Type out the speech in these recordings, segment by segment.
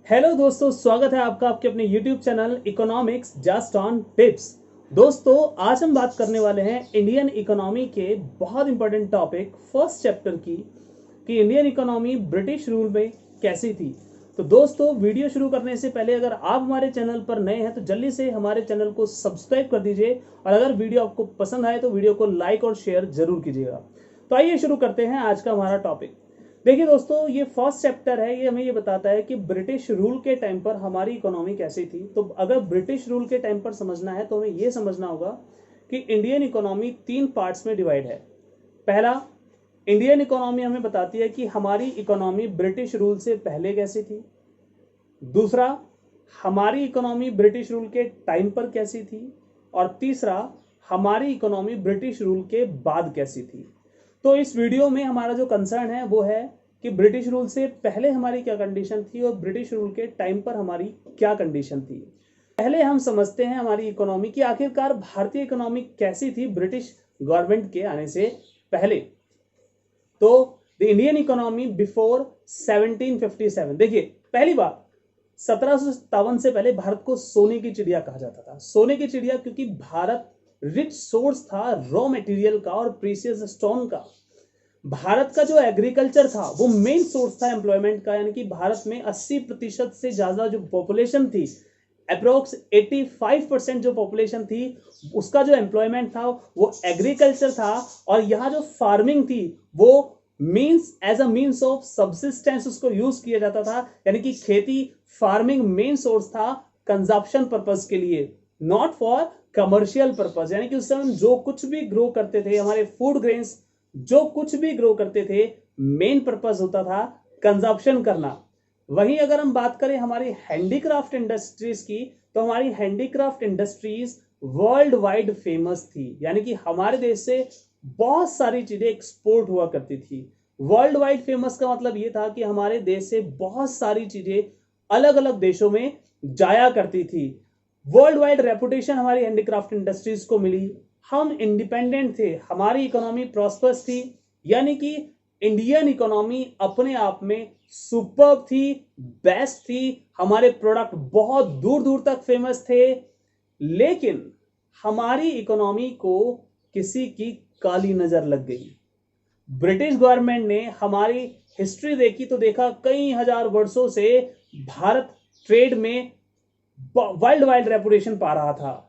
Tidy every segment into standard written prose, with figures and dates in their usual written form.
Hello दोस्तों, स्वागत है आपका आपके अपने YouTube channel economics just on tips. दोस्तों, आज हम बात करने वाले हैं इंडियन इकोनॉमी के बहुत इंपॉर्टेंट टॉपिक फर्स्ट चैप्टर की कि इंडियन इकोनॉमी ब्रिटिश रूल में कैसी थी। तो दोस्तों, वीडियो शुरू करने से पहले अगर आप हमारे चैनल पर नए हैं तो जल्दी से हमारे चैनल को सब्सक्राइब कर दीजिए और अगर वीडियो आपको पसंद आए तो वीडियो को लाइक और शेयर जरूर कीजिएगा। तो आइए शुरू करते हैं आज का हमारा टॉपिक। देखिए दोस्तों, ये फर्स्ट चैप्टर है, ये हमें ये बताता है कि ब्रिटिश रूल के टाइम पर हमारी इकोनॉमी कैसी थी। तो अगर ब्रिटिश रूल के टाइम पर समझना है तो हमें ये समझना होगा कि इंडियन इकोनॉमी 3 पार्ट्स में डिवाइड है। पहला, इंडियन इकोनॉमी हमें बताती है कि हमारी इकोनॉमी ब्रिटिश रूल से पहले कैसी थी। दूसरा, हमारी इकोनॉमी ब्रिटिश रूल के टाइम पर कैसी थी। और तीसरा, हमारी इकोनॉमी ब्रिटिश रूल के बाद कैसी थी। तो इस वीडियो में हमारा जो कंसर्न है वो है कि ब्रिटिश रूल से पहले हमारी क्या कंडीशन थी और ब्रिटिश रूल के टाइम पर हमारी क्या कंडीशन थी। पहले हम समझते हैं हमारी इकोनॉमी की आखिरकार भारतीय इकोनॉमी कैसी थी ब्रिटिश गवर्नमेंट के आने से पहले। तो द इंडियन इकोनॉमी बिफोर 1757। देखिए, पहली बात, 1757 से पहले भारत को सोने की चिड़िया कहा जाता था। सोने की चिड़िया क्योंकि भारत रिच सोर्स था रॉ मटेरियल का और प्रीशियस स्टोन का। भारत का जो एग्रीकल्चर था वो मेन सोर्स था एम्प्लॉयमेंट का, यानी कि भारत में 80% से ज्यादा जो पॉपुलेशन थी, अप्रोक्स 85% जो पॉपुलेशन थी, उसका जो एम्प्लॉयमेंट था वो एग्रीकल्चर था। और यहाँ जो फार्मिंग थी वो means as a means of subsistence उसको यूज किया जाता था, यानी कि खेती फार्मिंग मेन सोर्स था कंजप्शन पर्पज के लिए, नॉट फॉर कमर्शियल पर्पज। यानी कि उस समय जो कुछ भी ग्रो करते थे, हमारे फूड ग्रेन्स जो कुछ भी ग्रो करते थे, मेन पर्पस होता था कंजप्शन करना। वहीं अगर हम बात करें हमारी हैंडीक्राफ्ट इंडस्ट्रीज की, तो हमारी handicraft industries world wide famous थी, यानी कि हमारे देश से बहुत सारी चीजें एक्सपोर्ट हुआ करती थी। वर्ल्ड वाइड फेमस का मतलब यह था कि हमारे देश से बहुत सारी चीजें अलग अलग देशों में जाया करती थी। वर्ल्ड वाइड रेपुटेशन हमारी हैंडीक्राफ्ट इंडस्ट्रीज को मिली। हम इंडिपेंडेंट थे, हमारी इकोनॉमी प्रॉस्पर्स थी, यानी कि इंडियन इकोनॉमी अपने आप में सुपर्ब थी, बेस्ट थी। हमारे प्रोडक्ट बहुत दूर दूर तक फेमस थे। लेकिन हमारी इकोनॉमी को किसी की काली नजर लग गई। ब्रिटिश गवर्नमेंट ने हमारी हिस्ट्री देखी तो देखा कई हजार वर्षों से भारत ट्रेड में वर्ल्ड वाइड रेपुटेशन पा रहा था।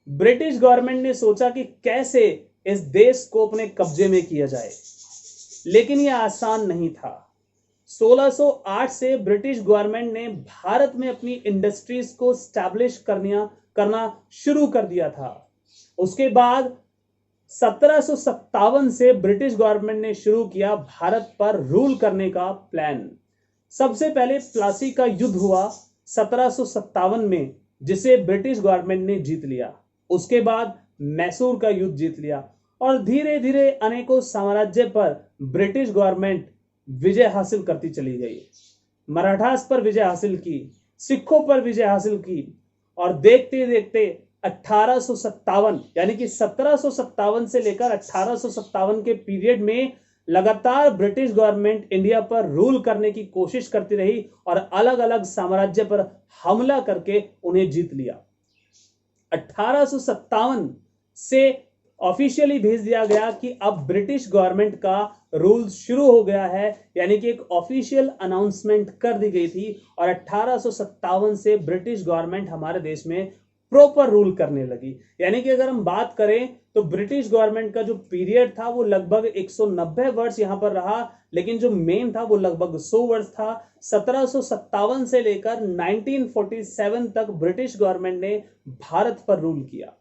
ब्रिटिश गवर्नमेंट ने सोचा कि कैसे इस देश को अपने कब्जे में किया जाए, लेकिन यह आसान नहीं था। 1608 से ब्रिटिश गवर्नमेंट ने भारत में अपनी इंडस्ट्रीज को स्टैब्लिश करना शुरू कर दिया था। उसके बाद 1757 से ब्रिटिश गवर्नमेंट ने शुरू किया भारत पर रूल करने का प्लान। सबसे पहले प्लासी का युद्ध हुआ 1757 में, जिसे ब्रिटिश गवर्नमेंट ने जीत लिया। उसके बाद मैसूर का युद्ध जीत लिया और धीरे धीरे अनेकों साम्राज्य पर ब्रिटिश गवर्नमेंट विजय हासिल करती चली गई। मराठास पर विजय हासिल की, सिखों पर विजय हासिल की, और देखते देखते 1857 यानी कि 1757 से लेकर 1857 के पीरियड में लगातार ब्रिटिश गवर्नमेंट इंडिया पर रूल करने की कोशिश करती रही और अलग अलग साम्राज्य पर हमला करके उन्हें जीत लिया। 1857 से ऑफिशियली भेज दिया गया कि अब ब्रिटिश गवर्नमेंट का रूल शुरू हो गया है, यानी कि एक ऑफिशियल अनाउंसमेंट कर दी गई थी। और 1857 से ब्रिटिश गवर्नमेंट हमारे देश में प्रॉपर रूल करने लगी। यानी कि अगर हम बात करें तो ब्रिटिश गवर्नमेंट का जो पीरियड था वो लगभग 190 वर्ष यहां पर रहा, लेकिन जो मेन था वो लगभग 100 वर्ष था। 1757 से लेकर 1947 तक ब्रिटिश गवर्नमेंट ने भारत पर रूल किया।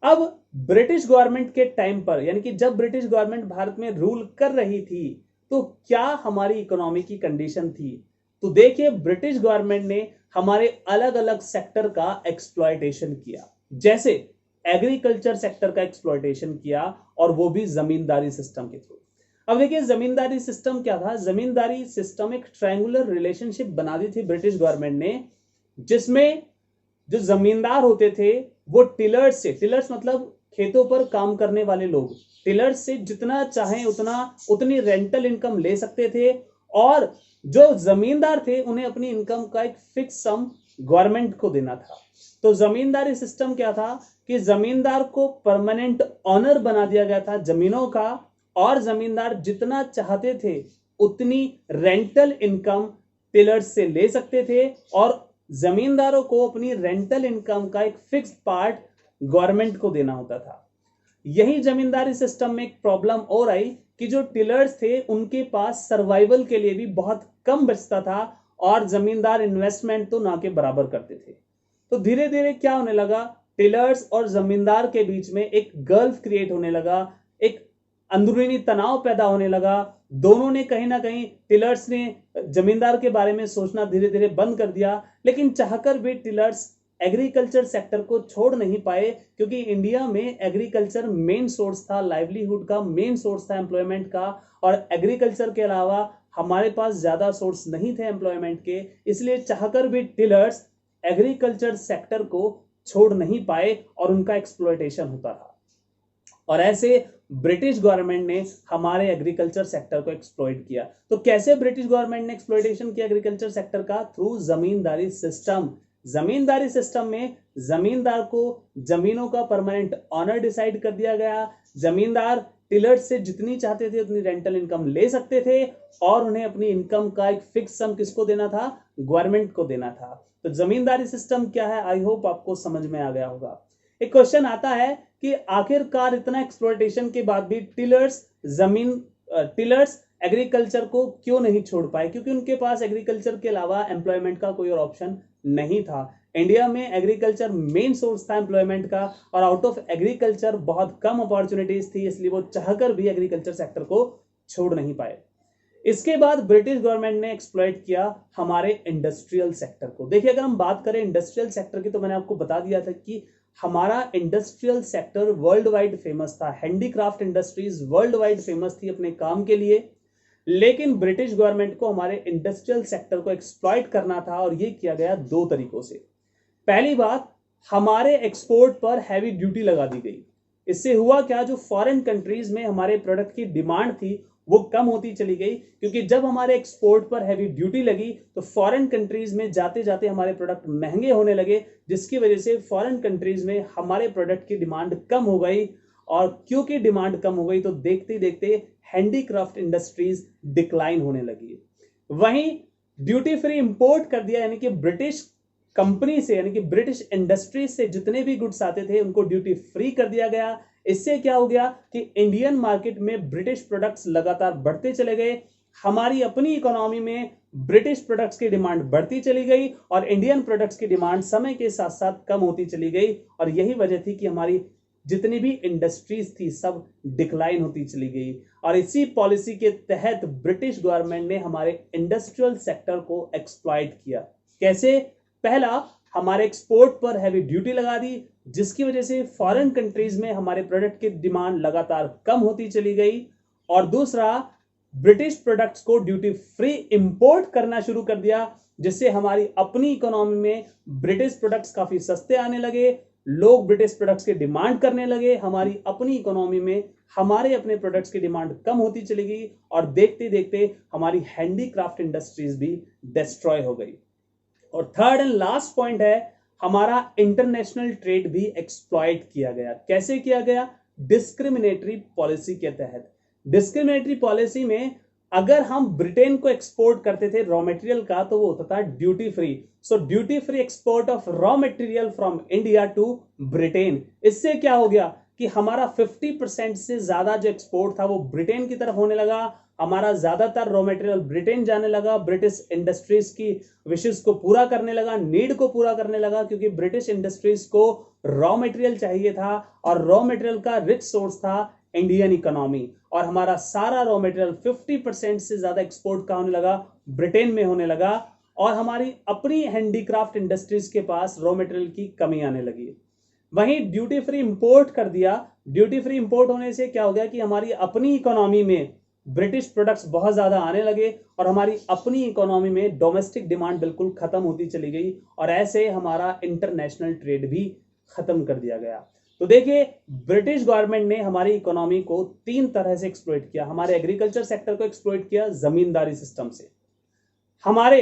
अब ब्रिटिश गवर्नमेंट के टाइम पर, यानी कि जब ब्रिटिश गवर्नमेंट भारत में रूल कर रही थी, तो क्या हमारी इकोनॉमी की कंडीशन थी। तो देखिए, ब्रिटिश गवर्नमेंट ने हमारे अलग अलग सेक्टर का एक्सप्लॉयटेशन किया, जैसे एग्रीकल्चर सेक्टर का एक्सप्लॉयटेशन किया, और वो भी जमींदारी सिस्टम के थ्रू। अब देखिए, जमींदारी सिस्टम क्या था। जमींदारी सिस्टम एक ट्रायंगुलर रिलेशनशिप बना दी थी ब्रिटिश गवर्नमेंट ने, जिसमें जो जमींदार होते थे वो टिलर्स से, टिलर्स मतलब खेतों पर काम करने वाले लोग, टिलर्स से जितना चाहें उतनी रेंटल इनकम ले सकते थे। और जो जमींदार थे उन्हें अपनी इनकम का एक फिक्स सम गवर्नमेंट को देना था। तो जमींदारी सिस्टम क्या था कि जमींदार को परमानेंट ऑनर बना दिया गया था जमीनों का, और जमींदार जितना चाहते थे उतनी रेंटल इनकम टिलर्स से ले सकते थे, और जमींदारों को अपनी रेंटल इनकम का एक फिक्स्ड पार्ट गवर्नमेंट को देना होता था। यही जमींदारी सिस्टम में एक प्रॉब्लम और आई कि जो टिलर्स थे उनके पास सर्वाइवल के लिए भी बहुत कम बचता था, और जमींदार इन्वेस्टमेंट तो ना के बराबर करते थे। तो धीरे धीरे क्या होने लगा, टिलर्स और जमींदार के बीच में एक गल्फ क्रिएट होने लगा, एक अंदरूनी तनाव पैदा होने लगा। दोनों ने कहीं ना कहीं, टिलर्स ने जमींदार के बारे में सोचना धीरे धीरे बंद कर दिया, लेकिन चाहकर भी टिलर्स एग्रीकल्चर सेक्टर को छोड़ नहीं पाए, क्योंकि इंडिया में एग्रीकल्चर मेन सोर्स था लाइवलीहुड का, मेन सोर्स था एम्प्लॉयमेंट का, और एग्रीकल्चर के अलावा हमारे पास ज्यादा सोर्स नहीं थे एम्प्लॉयमेंट के, इसलिए चाहकर भी टिलर्स एग्रीकल्चर सेक्टर को छोड़ नहीं पाए और उनका एक्सप्लॉयटेशन होता था। और ऐसे ब्रिटिश गवर्नमेंट ने हमारे एग्रीकल्चर सेक्टर को एक्सप्लॉइट किया। तो कैसे ब्रिटिश गवर्नमेंट ने एक्सप्लॉयटेशन किया एग्रीकल्चर सेक्टर का? थ्रू जमींदारी सिस्टम। जमींदारी सिस्टम में जमींदार को जमीनों का परमानेंट ऑनर डिसाइड कर दिया गया। जमींदार टिलर्स से जितनी चाहते थे उतनी रेंटल इनकम ले सकते थे, और उन्हें अपनी इनकम का एक फिक्स सम किसको देना था? गवर्नमेंट को देना था। तो जमींदारी सिस्टम क्या है, आई होप आपको समझ में आ गया होगा। एक क्वेश्चन आता है कि आखिरकार इतना एक्सप्लॉयटेशन के बाद भी टिलर्स एग्रीकल्चर को क्यों नहीं छोड़ पाए? क्योंकि उनके पास एग्रीकल्चर के अलावा एम्प्लॉयमेंट का कोई और ऑप्शन नहीं था। इंडिया में एग्रीकल्चर मेन सोर्स था एम्प्लॉयमेंट का, और आउट ऑफ एग्रीकल्चर बहुत कम अपॉर्चुनिटीज थी, इसलिए वो चाहकर भी एग्रीकल्चर सेक्टर को छोड़ नहीं पाए। इसके बाद ब्रिटिश गवर्नमेंट ने एक्सप्लॉइट किया हमारे इंडस्ट्रियल सेक्टर को। देखिए, अगर हम बात करें इंडस्ट्रियल सेक्टर की, तो मैंने आपको बता दिया था कि हमारा industrial sector world wide famous था। Handicraft industries world wide famous थी अपने काम के लिए, लेकिन ब्रिटिश गवर्नमेंट को हमारे इंडस्ट्रियल सेक्टर को एक्सप्लॉइट करना था, और यह किया गया दो तरीकों से। पहली बात, हमारे एक्सपोर्ट पर हैवी ड्यूटी लगा दी गई। इससे हुआ क्या, जो फॉरेन कंट्रीज में हमारे प्रोडक्ट की डिमांड थी वो कम होती चली गई, क्योंकि जब हमारे एक्सपोर्ट पर हैवी ड्यूटी लगी तो फॉरेन कंट्रीज में जाते जाते हमारे प्रोडक्ट महंगे होने लगे, जिसकी वजह से फॉरेन कंट्रीज में हमारे प्रोडक्ट की डिमांड कम हो गई। और क्योंकि डिमांड कम हो गई तो देखते देखते हैंडीक्राफ्ट इंडस्ट्रीज डिक्लाइन होने लगी। वहीं ड्यूटी फ्री इंपोर्ट कर दिया, यानी कि ब्रिटिश कंपनी से, यानी कि ब्रिटिश इंडस्ट्रीज से जितने भी गुड्स आते थे उनको ड्यूटी फ्री कर दिया गया। इससे क्या हो गया कि इंडियन मार्केट में ब्रिटिश प्रोडक्ट्स लगातार बढ़ते चले गए, हमारी अपनी इकोनॉमी में ब्रिटिश प्रोडक्ट्स की डिमांड बढ़ती चली गई, और इंडियन प्रोडक्ट्स की डिमांड समय के साथ साथ कम होती चली गई। और यही वजह थी कि हमारी जितनी भी इंडस्ट्रीज थी सब डिक्लाइन होती चली गई। और इसी पॉलिसी के तहत ब्रिटिश गवर्नमेंट ने हमारे इंडस्ट्रियल सेक्टर को एक्सप्लॉइट किया। कैसे? पहला, हमारे एक्सपोर्ट पर हैवी ड्यूटी लगा दी, जिसकी वजह से फॉरेन कंट्रीज में हमारे प्रोडक्ट की डिमांड लगातार कम होती चली गई। और दूसरा, ब्रिटिश प्रोडक्ट्स को ड्यूटी फ्री इंपोर्ट करना शुरू कर दिया, जिससे हमारी अपनी इकोनॉमी में ब्रिटिश प्रोडक्ट्स काफी सस्ते आने लगे, लोग ब्रिटिश प्रोडक्ट्स की डिमांड करने लगे, हमारी अपनी इकोनॉमी में हमारे अपने प्रोडक्ट्स की डिमांड कम होती चली गई, और देखते देखते हमारी हैंडीक्राफ्ट इंडस्ट्रीज भी डिस्ट्रॉय हो गई। और थर्ड एंड लास्ट पॉइंट है, हमारा इंटरनेशनल ट्रेड भी एक्सप्लॉइट किया गया। कैसे किया गया? डिस्क्रिमिनेटरी पॉलिसी के तहत। डिस्क्रिमिनेटरी पॉलिसी में अगर हम ब्रिटेन को एक्सपोर्ट करते थे रॉ मटेरियल का, तो वो होता था duty free. So duty free export of raw material from India to Britain. इससे क्या हो गया कि हमारा 50% से ज्यादा जो एक्सपोर्ट था वो ब्रिटेन की तरफ होने लगा, हमारा ज्यादातर रॉ मटेरियल ब्रिटेन जाने लगा, ब्रिटिश इंडस्ट्रीज की विशेष को पूरा करने लगा, नीड को पूरा करने लगा, क्योंकि ब्रिटिश इंडस्ट्रीज को रॉ मटेरियल चाहिए था, और रॉ मटेरियल का रिच सोर्स था इंडियन इकोनॉमी। और हमारा सारा रॉ मटेरियल 50% से ज्यादा एक्सपोर्ट का होने लगा, ब्रिटेन में होने लगा, और हमारी अपनी हैंडीक्राफ्ट इंडस्ट्रीज के पास रॉ मटेरियल की कमी आने लगी। वहीं ड्यूटी फ्री इंपोर्ट कर दिया। ड्यूटी फ्री इंपोर्ट होने से क्या हो गया कि हमारी अपनी इकोनॉमी में ब्रिटिश प्रोडक्ट्स बहुत ज्यादा आने लगे, और हमारी अपनी इकोनॉमी में डोमेस्टिक डिमांड बिल्कुल खत्म होती चली गई, और ऐसे हमारा इंटरनेशनल ट्रेड भी खत्म कर दिया गया। तो देखिए, ब्रिटिश गवर्नमेंट ने हमारी इकोनॉमी को तीन तरह से एक्सप्लॉइट किया। हमारे एग्रीकल्चर सेक्टर को एक्सप्लॉइट किया जमींदारी सिस्टम से, हमारे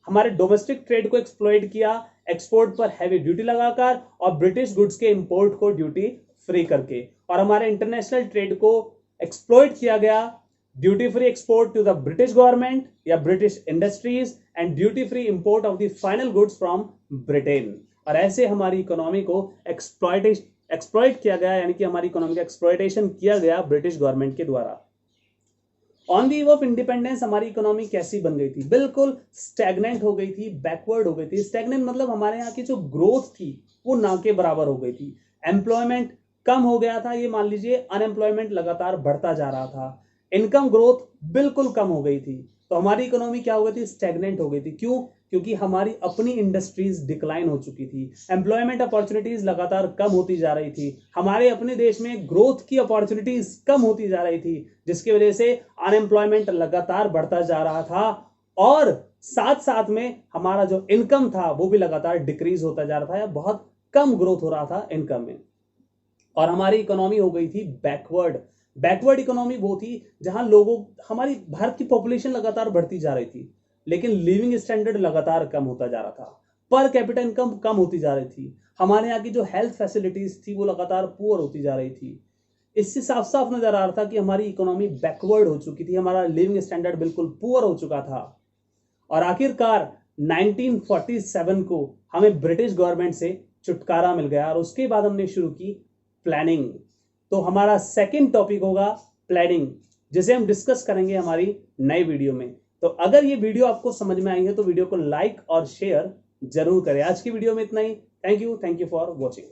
हमारे डोमेस्टिक ट्रेड को एक्सप्लॉइट किया, एक्सपोर्ट पर हैवी ड्यूटी लगाकर और ब्रिटिश गुड्स के इंपोर्ट को ड्यूटी फ्री करके, और हमारे इंटरनेशनल ट्रेड को एक्सप्लॉइट किया गया, duty free export to the British government या British industries and duty free import of the final goods from Britain. और ऐसे हमारी इकोनॉमी को एक्सप्लॉइट किया गया, यानी कि हमारी इकोनॉमी का एक्सप्लॉइटेशन किया गया ब्रिटिश गवर्नमेंट के द्वारा। On the eve of independence हमारी इकोनॉमी कैसी बन गई थी? बिल्कुल स्टैग्नेंट हो गई थी, बैकवर्ड हो गई थी। स्टैग्नेंट मतलब हमारे यहाँ की जो ग्रोथ थी वो ना के बराबर हो गई थी। एम्प्लॉयमेंट कम हो गया था, ये मान लीजिए अनएम्प्लॉयमेंट लगातार बढ़ता जा रहा था। इनकम ग्रोथ बिल्कुल कम हो गई थी। तो हमारी इकोनॉमी क्या हो गई थी? स्टैग्नेंट हो गई थी। क्यों? क्योंकि हमारी अपनी इंडस्ट्रीज डिक्लाइन हो चुकी थी, एम्प्लॉयमेंट अपॉर्चुनिटीज लगातार कम होती जा रही थी, हमारे अपने देश में ग्रोथ की अपॉर्चुनिटीज कम होती जा रही थी, जिसकी वजह से अनएम्प्लॉयमेंट लगातार बढ़ता जा रहा था और साथ साथ में हमारा जो इनकम था वो भी लगातार डिक्रीज होता जा रहा था, या बहुत कम ग्रोथ हो रहा था इनकम में। और हमारी इकोनॉमी हो गई थी बैकवर्ड। बैकवर्ड इकोनॉमी वो थी जहां हमारी भारत की पॉपुलेशन लगातार बढ़ती जा रही थी, लेकिन लिविंग स्टैंडर्ड लगातार कम होता जा रहा था, पर कैपिटा इनकम कम होती जा रही थी, हमारे यहाँ की जो हेल्थ फैसिलिटीज थी वो लगातार पुअर होती जा रही थी। इससे साफ साफ नजर आ रहा था कि हमारी इकोनॉमी बैकवर्ड हो चुकी थी, हमारा लिविंग स्टैंडर्ड बिल्कुल पुअर हो चुका था। और आखिरकार 1947 को हमें ब्रिटिश गवर्नमेंट से छुटकारा मिल गया और उसके बाद हमने शुरू की प्लानिंग। तो हमारा सेकंड टॉपिक होगा प्लानिंग, जिसे हम डिस्कस करेंगे हमारी नई वीडियो में। तो अगर ये वीडियो आपको समझ में आई है तो वीडियो को लाइक और शेयर जरूर करें। आज की वीडियो में इतना ही। Thank you for watching.